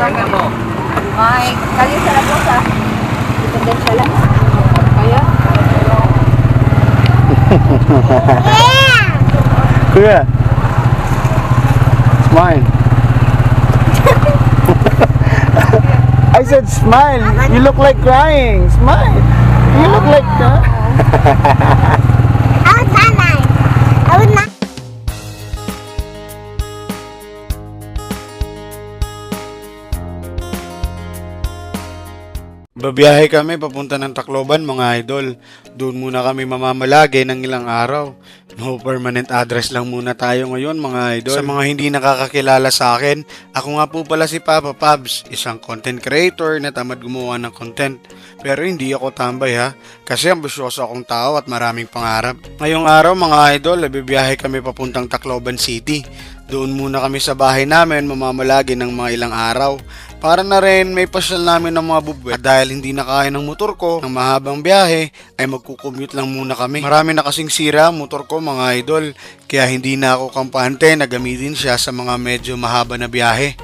Taga mo. May kali sa Ragosa. Dito din siya lang. Kaya? Kuya. Smile. I said smile. You look like crying. Smile. You look like I was not nice. I was not. Babiyahe kami papunta ng Tacloban mga idol. Doon muna kami mamamalagi ng ilang araw. No permanent address lang muna tayo ngayon mga idol. Sa mga hindi nakakakilala sa akin, ako nga po pala si Papa Pabs, isang content creator na tamad gumawa ng content. Pero hindi ako tambay ha, kasi ambisyoso akong tao at maraming pangarap. Ngayong araw mga idol, nabibiyahe kami papuntang Tacloban City. Doon muna kami sa bahay namin mamamalagi ng mga ilang araw. Para na rin may pasyal namin ng mga bubwet. At dahil hindi na kaya ng motor ko ng mahabang biyahe, ay magkukommute lang muna kami. Marami na kasing sira ang motor ko mga idol, kaya hindi na ako kampante na gamitin siya sa mga medyo mahaba na biyahe.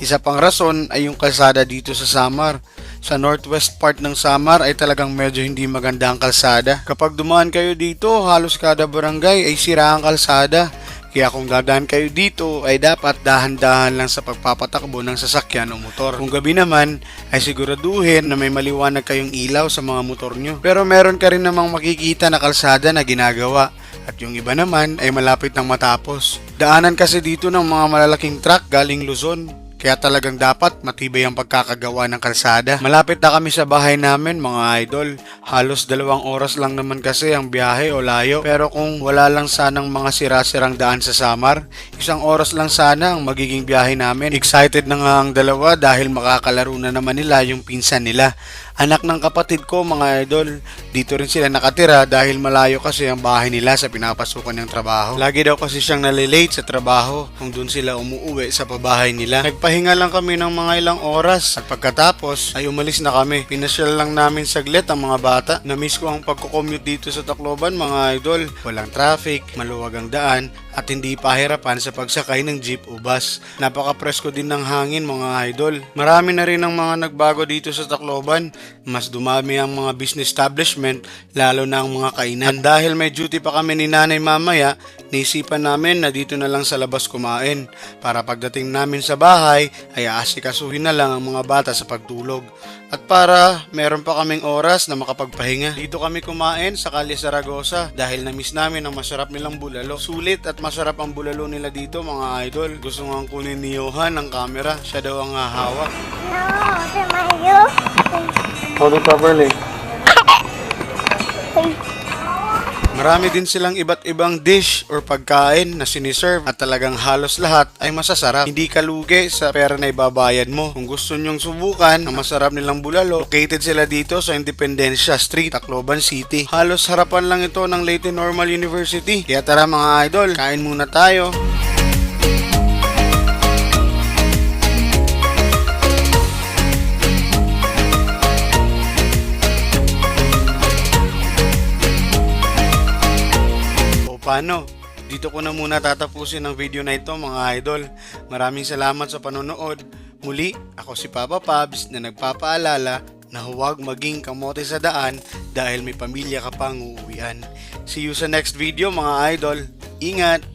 Isa pang rason ay yung kalsada dito sa Samar. Sa northwest part ng Samar ay talagang medyo hindi maganda ang kalsada. Kapag dumaan kayo dito, halos kada barangay ay sira ang kalsada. Kaya kung dadaan kayo dito ay dapat dahan-dahan lang sa pagpapatakbo ng sasakyan o motor. Kung gabi naman ay siguraduhin na may maliwanag kayong ilaw sa mga motor nyo. Pero meron ka rin namang makikita na kalsada na ginagawa. At yung iba naman ay malapit nang matapos. Daanan kasi dito ng mga malalaking truck galing Luzon. Kaya talagang dapat matibay ang pagkakagawa ng kalsada. Malapit na kami sa bahay namin mga idol. Halos 2 oras lang naman kasi ang biyahe o layo. Pero kung wala lang sanang mga sira-sirang daan sa Samar, 1 oras lang sana ang magiging biyahe namin. Excited na nga ang dalawa dahil makakalaro na naman nila yung pinsan nila. Anak ng kapatid ko mga idol, dito rin sila nakatira dahil malayo kasi ang bahay nila sa pinapasukan ng trabaho. Lagi daw kasi siyang nalilate sa trabaho kung doon sila umuuwi sa pabahay nila. Nagpahinga lang kami ng mga ilang oras at pagkatapos ay umalis na kami. Pinasyal lang namin saglit ang mga bata. Na-miss ko ang pagko-commute dito sa Tacloban mga idol. Walang traffic, maluwag ang daan at hindi pahirapan sa pagsakay ng jeep o bus. Napaka-presko din ng hangin mga idol. Marami na rin ang mga nagbago dito sa Tacloban. Mas dumami ang mga business establishment, lalo na ang mga kainan. At dahil may duty pa kami ni nanay mamaya, naisipan namin na dito na lang sa labas kumain. Para pagdating namin sa bahay, ay aasikasuhin na lang ang mga bata sa pagtulog. At para meron pa kaming oras na makapagpahinga. Dito kami kumain sa Calle Zaragoza dahil na-miss namin ang masarap nilang bulalo. Sulit at masarap ang bulalo nila dito mga idol. Gusto nga kunin ni Johan ang camera. Siya daw ang hahawak. No, the Mario. Hold it properly. Marami din silang iba't ibang dish or pagkain na siniserve at talagang halos lahat ay masasarap. Hindi ka lugi sa pera na ibabayad mo. Kung gusto nyong subukan ang masarap nilang bulalo, located sila dito sa Independencia Street, Tacloban City. Halos harapan lang ito ng Leyte Normal University. Kaya tara mga idol, kain muna tayo. Paano? Dito ko na muna tatapusin ang video na ito mga idol. Maraming salamat sa panonood. Muli, ako si Papa Pabs na nagpapaalala na huwag maging kamote sa daan dahil may pamilya ka pang uuwian. See you sa next video mga idol. Ingat!